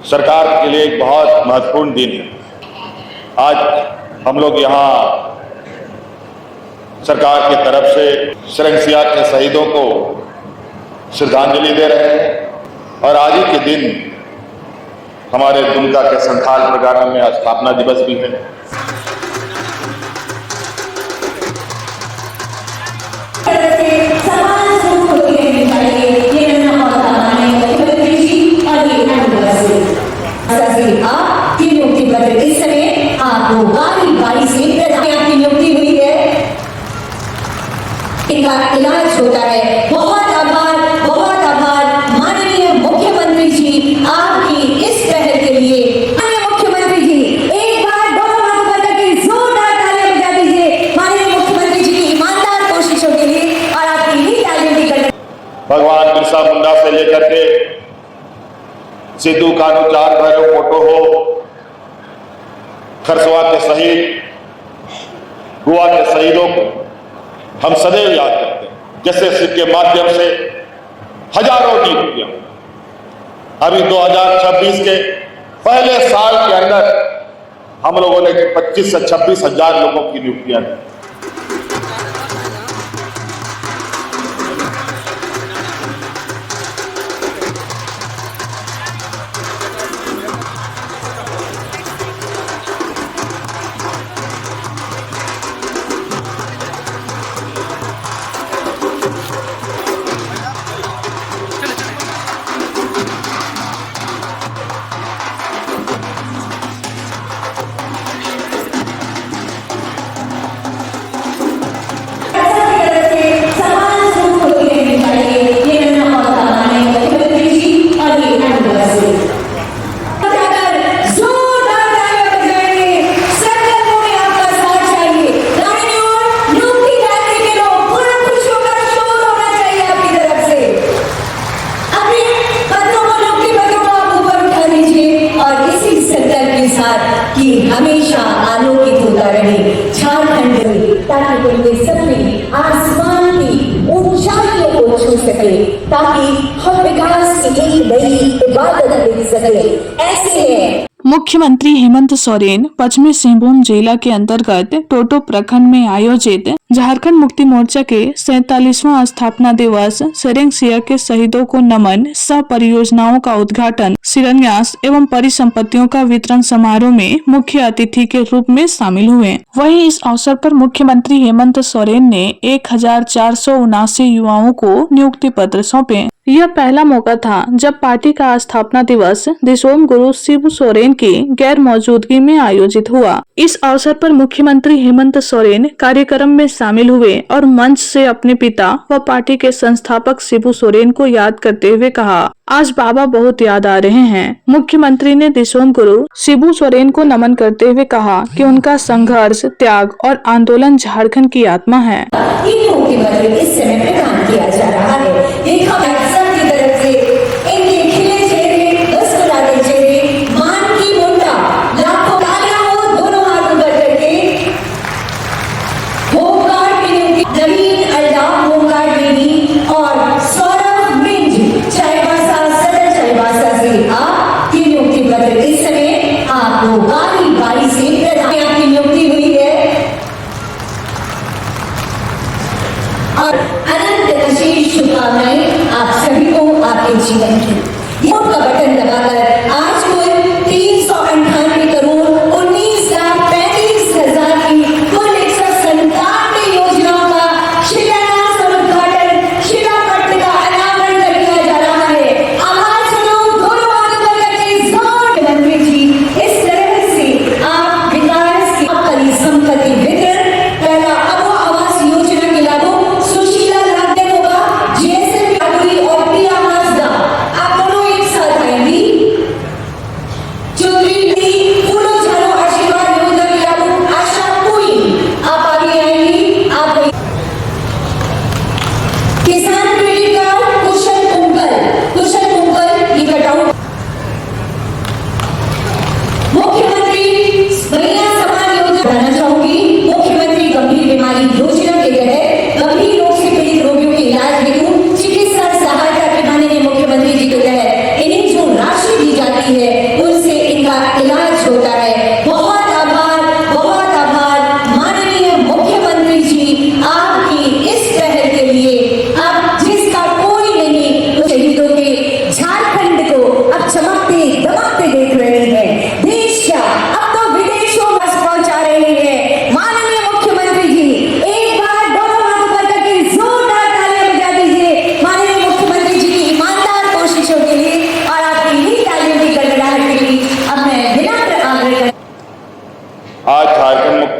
सरकार के लिए एक बहुत महत्वपूर्ण दिन है। आज हम लोग यहाँ सरकार की तरफ से सरंगसिया के शहीदों को श्रद्धांजलि दे रहे हैं और आज ही के दिन हमारे दुमका के संथाल परगना में स्थापना दिवस भी है। आपकी नियुक्ति पत्र इस समय आपको बारी से आपकी नियुक्ति हुई है, इनका इलाज होता है। बहुत आभार माननीय मुख्यमंत्री जी आपकी इस पहल के लिए। माननीय मुख्यमंत्री जी एक बार दोनों हाथ ऊपर करके जोरदार तालियां बजा दीजिए माननीय मुख्यमंत्री जी की ईमानदार कोशिशों के लिए और आपकी ही तालियों की गणना। भगवान बिरसा मुंडा से लेकर के सिद्धू कानू चार भैरव फोटो हो, खरसवा के शहीद, गोवा के शहीदों को हम सदैव याद करते हैं, जैसे सिक्के के माध्यम से हजारों नियुक्तियां। अभी 2026 के पहले साल के अंदर हम लोगों ने 25 से 26 हजार लोगों की नियुक्तियां दी। कि हमेशा आलोकित होता रहे झारखंड में, ताकि उनके सपने आसमान की ऊंचाइयों को छू सके, ताकि हम विकास की एक नई इबादत देख सके। ऐसे है मुख्यमंत्री हेमंत सोरेन पश्चिमी सिंहभूम जिला के अंतर्गत टोटो प्रखंड में आयोजित झारखंड मुक्ति मोर्चा के 47वां स्थापना दिवस सरंगसिया के शहीदों को नमन सह परियोजनाओं का उद्घाटन, शिलान्यास एवं परिसंपत्तियों का वितरण समारोह में मुख्य अतिथि के रूप में शामिल हुए। वहीं इस अवसर पर मुख्यमंत्री हेमंत सोरेन ने 1479 युवाओं को नियुक्ति पत्र सौंपे। यह पहला मौका था जब पार्टी का स्थापना दिवस दिसोम गुरु शिबू सोरेन की गैर मौजूदगी में आयोजित हुआ। इस अवसर पर मुख्यमंत्री हेमंत सोरेन कार्यक्रम में शामिल हुए और मंच से अपने पिता व पार्टी के संस्थापक शिबू सोरेन को याद करते हुए कहा, आज बाबा बहुत याद आ रहे हैं। मुख्यमंत्री ने दिसोम गुरु शिबू सोरेन को नमन करते हुए कहा कि उनका संघर्ष, त्याग और आंदोलन झारखंड की आत्मा है। इस समय प्रदान किया जा रहा है। शुभकामनाएं आप सभी को आपके जीवन की। वोट का बटन दबाकर आज कुल 398 करोड़ 19,35,000 की कुल 197 योजनाओं का शिलान्यास और उद्घाटन, शिलापत्र का अनावरण कर दिया जा रहा है। आवाज सुनो, दोनों हाथ ऊपर करके जोर। मंत्री जी, इस तरह से आप विकास की परिसंपत्ति वितरण, पहला अबो आवास योजना के लाभों, सुशीला लागत होगा, और प्रिया माजदा, आप दोनों एक साथ आएंगी। चौधरी पूर्ण झालो आशीर्वाद योजना के लाभों, आशा कोई आप आगे आएंगी। आप किसान क्रेडिट कार्ड, कुशल कुंभल ये कटाऊ। मुख्यमंत्री महिला सम्मान योजना बताना चाहूंगी। मुख्यमंत्री गंभीर बीमारी योजना के तहत गंभीर रोग से पीड़ित रोगियों के इलाज हेतु चिकित्सा सहायता के माननीय मुख्यमंत्री जी के तहत इन्हें जो राशि दी जाती है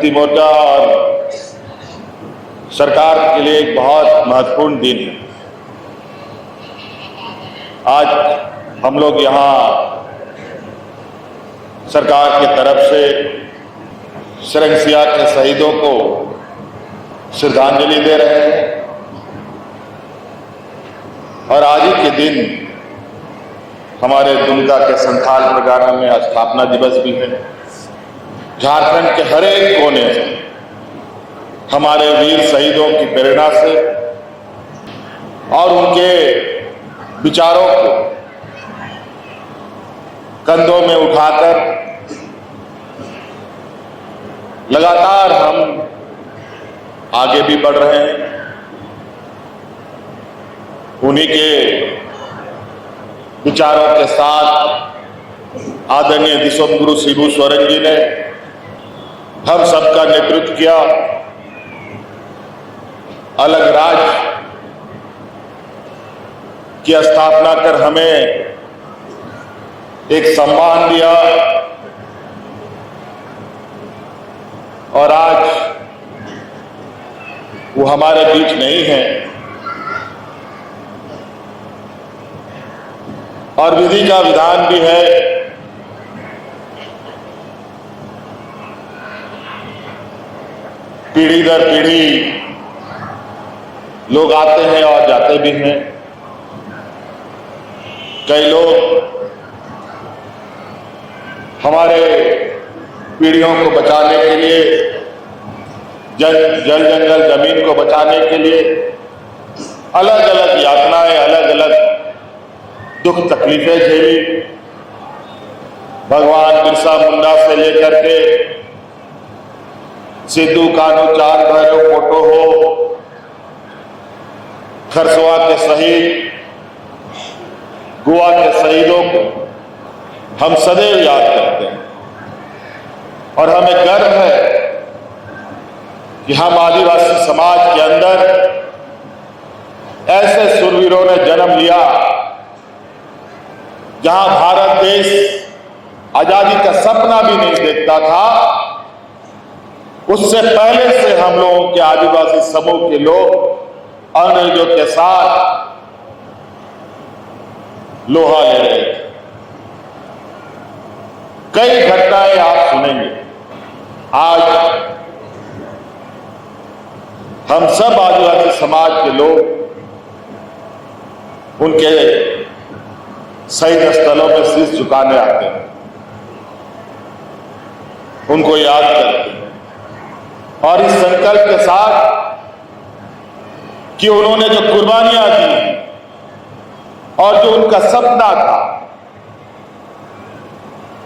मुक्ति मोर्चा और सरकार के लिए एक बहुत महत्वपूर्ण दिन है। आज हम लोग यहाँ सरकार की तरफ से सरंगसिया के शहीदों को श्रद्धांजलि दे रहे हैं और आज ही के दिन हमारे दुमका के संथाल परगना में स्थापना दिवस भी है। झारखंड के हर एक कोने से हमारे वीर शहीदों की प्रेरणा से और उनके विचारों को कंधों में उठाकर लगातार हम आगे भी बढ़ रहे हैं। उन्हीं के विचारों के साथ आदरणीय दिशोम शिबू सोरेन जी ने हम सबका नेतृत्व किया, अलग राज्य की स्थापना कर हमें एक सम्मान दिया और आज वो हमारे बीच नहीं है और विधि का विधान भी है। पीढ़ी दर पीढ़ी लोग आते हैं और जाते भी हैं। कई लोग हमारे पीढ़ियों को बचाने के लिए, जल जंगल जमीन को बचाने के लिए अलग अलग यातनाएं, अलग अलग दुख तकलीफें झेली। भगवान बिरसा मुंडा से लेकर के सिद्धू कान्हू चार भैरव फोटो हो, खरसवा के शहीद, गोवा के शहीदों को हम सदैव याद करते हैं और हमें गर्व है कि हम आदिवासी समाज के अंदर ऐसे शूरवीरों ने जन्म लिया जहां भारत देश आजादी का सपना भी नहीं देखता था। उससे पहले से हम लोगों के आदिवासी समूह के लोग अंग्रेजों के साथ लोहा ले रहे थे। कई घटनाएं आप सुनेंगे। आज हम सब आदिवासी समाज के लोग उनके शहीद स्थलों में शीश झुकाने आते हैं, उनको याद करते हैं और इस संकल्प के साथ कि उन्होंने जो कुर्बानियां दी और जो उनका सपना था,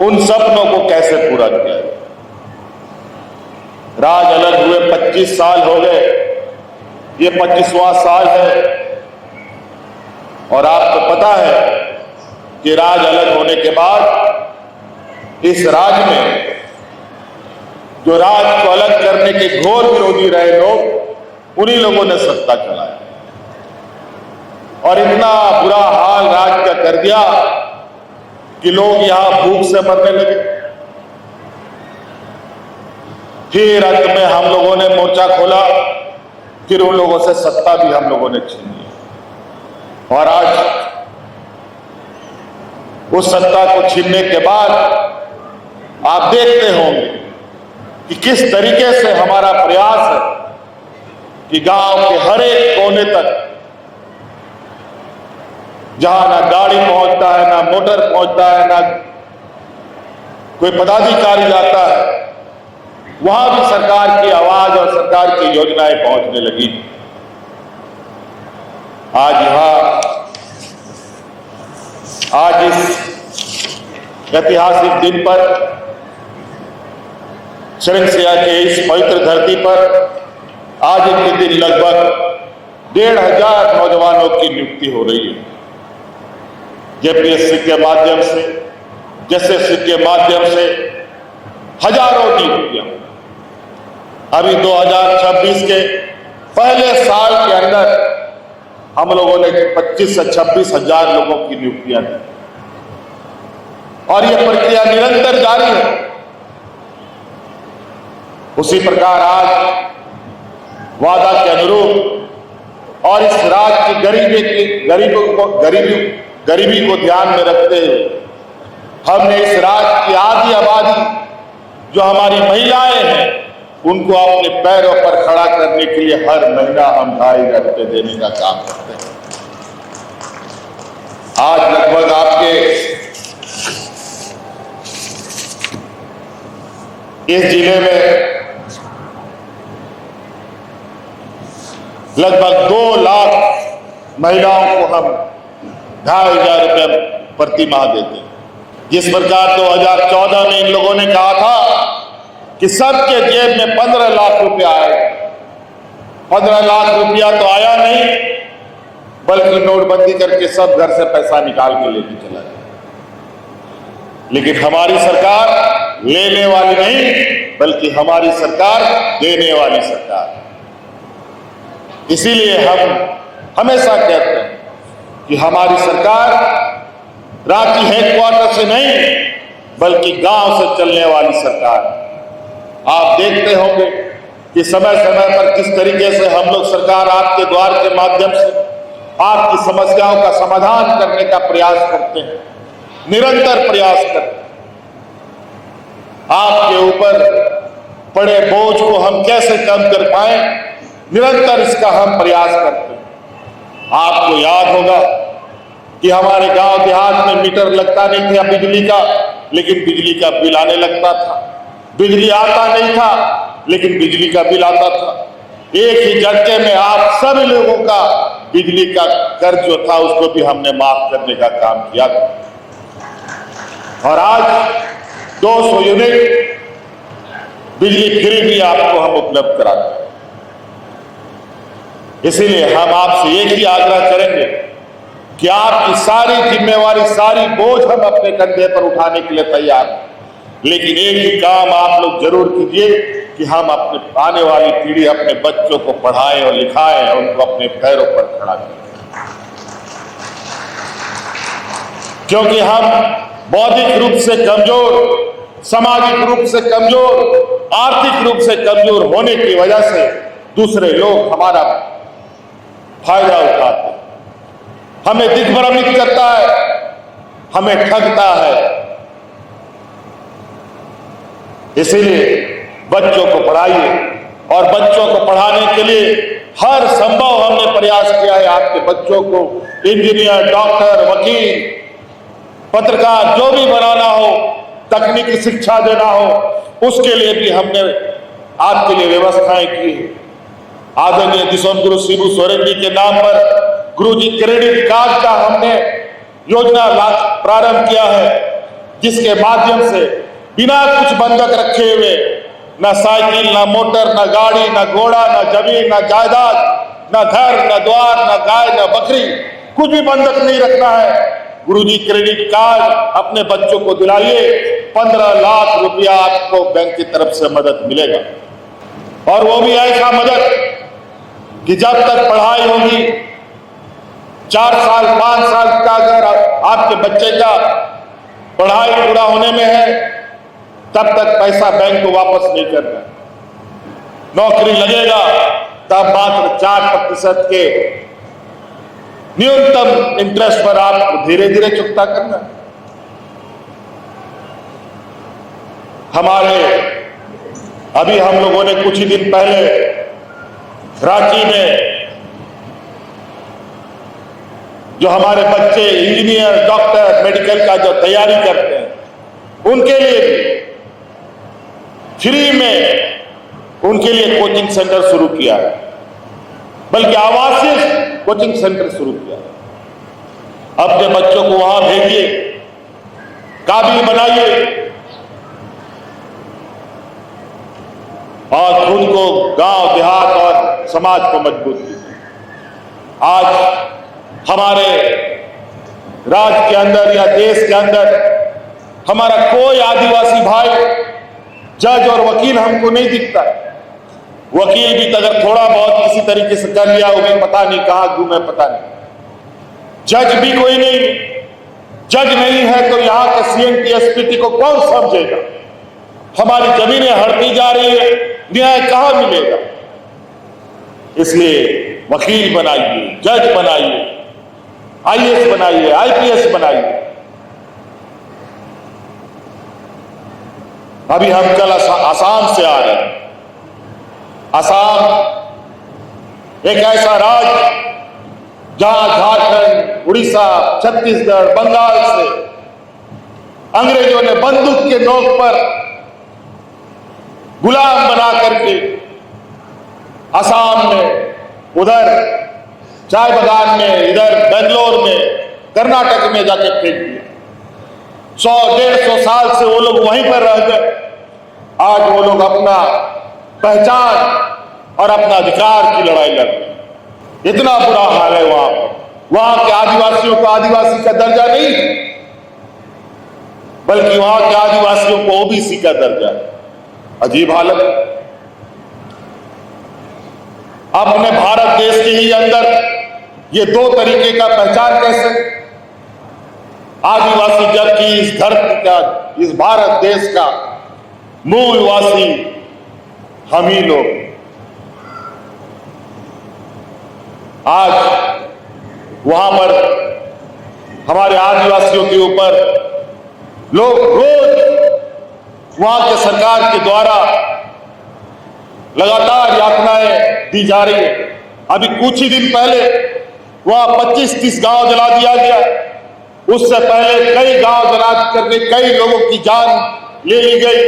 उन सपनों को कैसे पूरा किया। राज अलग हुए 25 साल हो गए, ये 25वां साल है और आपको पता है कि राज अलग होने के बाद इस राज्य में जो राज को अलग करने के घोर विरोधी रहे लोग, उन्हीं लोगों ने सत्ता चलाया और इतना बुरा हाल राज्य का कर दिया कि लोग यहां भूख से मरने लगे। फिर अंत में हम लोगों ने मोर्चा खोला, फिर उन लोगों से सत्ता भी हम लोगों ने छीन ली और आज उस सत्ता को छीनने के बाद आप देखते होंगे कि किस तरीके से हमारा प्रयास है कि गांव के हर एक कोने तक, जहां ना गाड़ी पहुंचता है, ना मोटर पहुंचता है, ना कोई पदाधिकारी जाता है, वहां भी सरकार की आवाज और सरकार की योजनाएं पहुंचने लगी। आज इस ऐतिहासिक दिन पर सरंगसिया के इस पवित्र धरती पर आज के दिन लगभग 1500 नौजवानों की नियुक्ति हो रही है। जेपीएससी के माध्यम से, जेएसएससी के माध्यम से हजारों नियुक्तियां अभी 2026 के पहले साल के अंदर हम लोगों ने 25 से 26 हजार लोगों की नियुक्तियां दी और यह प्रक्रिया निरंतर जारी है। उसी प्रकार आज वादा के अनुरूप और इस राज्य की गरीबी को ध्यान में रखते हुए हमने इस राज्य की आधी आबादी जो हमारी महिलाएं हैं उनको अपने पैरों पर खड़ा करने के लिए हर महीना हम 2,500 रुपये देने का काम करते हैं। आज लगभग आपके इस जिले में लगभग 2 लाख महिलाओं को हम 2,500 रुपये प्रति माह देते हैं। जिस प्रकार 2014 में इन लोगों ने कहा था कि सबके जेब में 15 लाख रुपया आएगा, 15 लाख रुपया तो आया नहीं, बल्कि नोटबंदी करके सब घर से पैसा निकाल के लेके चला गया। लेकिन हमारी सरकार लेने वाली नहीं, बल्कि हमारी सरकार देने वाली सरकार। इसीलिए हम हमेशा कहते हैं कि हमारी सरकार रांची हेडक्वार्टर से नहीं, बल्कि गांव से चलने वाली सरकार। आप देखते होंगे कि समय समय पर किस तरीके से हम लोग सरकार आपके द्वार के माध्यम से आपकी समस्याओं का समाधान करने का प्रयास करते हैं, निरंतर प्रयास करते हैं। आपके ऊपर पड़े बोझ को हम कैसे कम कर पाए, निरंतर इसका हम प्रयास करते हैं। आपको याद होगा कि हमारे गांव देहात में मीटर लगता नहीं था बिजली का, लेकिन बिजली का बिल आने लगता था। बिजली आता नहीं था, लेकिन बिजली का बिल आता था। एक ही झटके में आप सभी लोगों का बिजली का कर्ज जो था उसको भी हमने माफ करने का काम किया था। और आज 200 यूनिट बिजली फ्री भी आपको हम उपलब्ध कराते हैं। इसीलिए हम आपसे एक ही आग्रह करेंगे कि आपकी सारी जिम्मेवारी, सारी बोझ हम अपने कंधे पर उठाने के लिए तैयार हैं। लेकिन एक ही काम आप लोग जरूर कीजिए कि हम अपने आने वाली पीढ़ी, अपने बच्चों को पढ़ाएं और लिखाएं और उनको अपने पैरों पर खड़ा करें। क्योंकि हम बौद्धिक रूप से कमजोर, सामाजिक रूप से कमजोर, आर्थिक रूप से कमजोर होने की वजह से दूसरे लोग हमारा फायदा उठाते हैं, हमें दिग्भ्रमित करता है, हमें ठगता है। इसीलिए बच्चों को पढ़ाइए और बच्चों को पढ़ाने के लिए हर संभव हमने प्रयास किया है। आपके बच्चों को इंजीनियर, डॉक्टर, वकील, पत्रकार जो भी बनाना हो, तकनीकी शिक्षा देना हो, उसके लिए भी हमने आपके लिए व्यवस्थाएं की है। आदरणीय दिसोम गुरु शिबू सोरेन जी के नाम पर गुरुजी क्रेडिट कार्ड का हमने योजना प्रारंभ किया है, जिसके माध्यम से बिना कुछ बंधक रखे हुए, न साइकिल, न मोटर, न गाड़ी, न घोड़ा, न जमीन, न जायदाद, न घर, न द्वार, न गाय, न बकरी, कुछ भी बंधक नहीं रखना है। गुरुजी क्रेडिट कार्ड अपने बच्चों को दिलाइए, 15 लाख रुपया आपको बैंक की तरफ से मदद मिलेगा। और वो भी ऐसा मदद कि जब तक पढ़ाई होगी, 4 साल 5 साल का अगर आपके बच्चे का पढ़ाई पूरा होने में है, तब तक पैसा बैंक को वापस नहीं करना। नौकरी लगेगा तब मात्र 4% के न्यूनतम इंटरेस्ट पर आपको धीरे धीरे चुकता करना। हमारे अभी हम लोगों ने कुछ ही दिन पहले रांची में जो हमारे बच्चे इंजीनियर, डॉक्टर, मेडिकल का जो तैयारी करते हैं, उनके लिए भी फ्री में उनके लिए कोचिंग सेंटर शुरू किया है, बल्कि आवासीय कोचिंग सेंटर शुरू किया है। अपने बच्चों को वहां भेजिए, काबिल बनाइए और खुद को गांव, देहात और समाज को मजबूत कीजिए। आज हमारे राज्य के अंदर या देश के अंदर हमारा कोई आदिवासी भाई जज और वकील हमको नहीं दिखता। वकील भी अगर थोड़ा बहुत किसी तरीके से कर लिया, वो भी पता नहीं कहां घूमे, पता नहीं। जज भी कोई नहीं, जज नहीं है तो यहां के CM, TSPT को कौन समझेगा? हमारी जमीनें हड़पी जा रही है, न्याय कहां मिलेगा? इसलिए वकील बनाइए, जज बनाइए, आईएएस बनाइए, आईपीएस बनाइए। अभी हम कल आसाम से आ रहे हैं। आसाम एक ऐसा राज्य जहां झारखंड, उड़ीसा, छत्तीसगढ़, बंगाल से अंग्रेजों ने बंदूक के नोक पर गुलाम बना करके असम में, उधर चाय बागान में, इधर बेंगलोर में, कर्नाटक में जाके फेंक दिया। 100-150 साल से वो लोग वहीं पर रह गए। आज वो लोग अपना पहचान और अपना अधिकार की लड़ाई लड़ रहे हैं। इतना बुरा हाल है वहां पर। वहां के आदिवासियों को आदिवासी का दर्जा नहीं, बल्कि वहां के आदिवासियों को ओबीसी का दर्जा है। अजीब हालत। अपने भारत देश के ही अंदर ये दो तरीके का पहचान कैसे? आदिवासी जबकि इस धरती का, इस भारत देश का मूलवासी हम ही लोग। आज वहां पर हमारे आदिवासियों के ऊपर लोग रोज वहां के सरकार के द्वारा लगातार यातनाएं दी जा रही है। अभी कुछ ही दिन पहले वहां 25-30 गांव जला दिया गया। उससे पहले कई गांव जला करके कई लोगों की जान ले ली गई।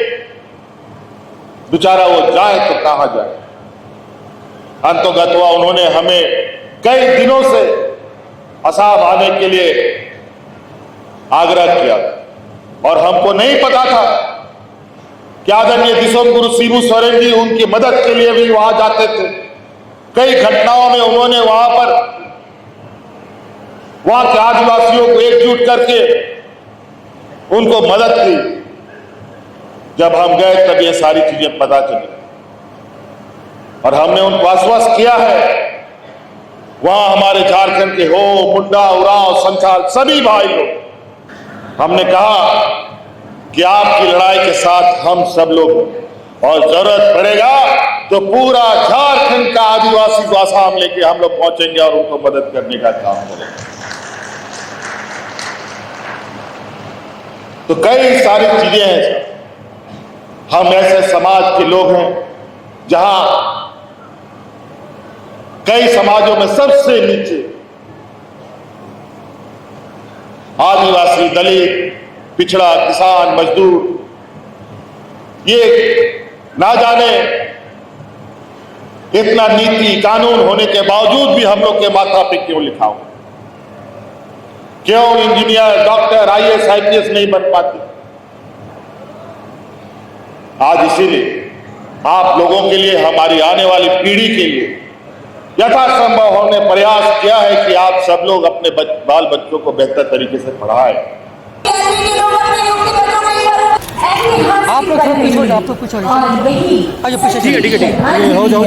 बेचारा वो जाए तो कहां जाए? अंतोगत्वा उन्होंने हमें कई दिनों से असम आने के लिए आग्रह किया और हमको नहीं पता था कि आदरणीय दिसोम गुरु शिबू सोरेन जी उनकी मदद के लिए भी वहां जाते थे। कई घटनाओं में उन्होंने वहां के आदिवासियों को एकजुट करके उनको मदद की। जब हम गए तब ये सारी चीजें पता चली और हमने उनको आश्वस्त किया है। वहां हमारे झारखंड के हो, मुंडा, उरांव, संथाल सभी भाई लोग, हमने कहा कि आपकी लड़ाई के साथ हम सब लोग, और जरूरत पड़ेगा तो पूरा झारखंड का आदिवासी को आसाम लेके हम लोग पहुंचेंगे और उनको मदद करने का काम करेंगे। तो कई सारी चीजें हैं। हम ऐसे समाज के लोग हैं जहां कई समाजों में सबसे नीचे आदिवासी, दलित, पिछड़ा, किसान, मजदूर, ये ना जाने इतना नीति कानून होने के बावजूद भी हम लोग के माथा पे क्यों लिखा हो? क्यों इंजीनियर, डॉक्टर, आईएएस, आईपीएस नहीं बन पाते? आज इसीलिए आप लोगों के लिए, हमारी आने वाली पीढ़ी के लिए यथासंभव हमने प्रयास किया है कि आप सब लोग अपने बाल बच्चों को बेहतर तरीके से पढ़ाएं। आप लोग सब पीछे हो जाओ, आप लोग पीछे हो जाओ। आइए पीछे। ठीक है हो जाओ।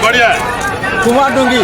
बढ़िया कुमार डूंगी।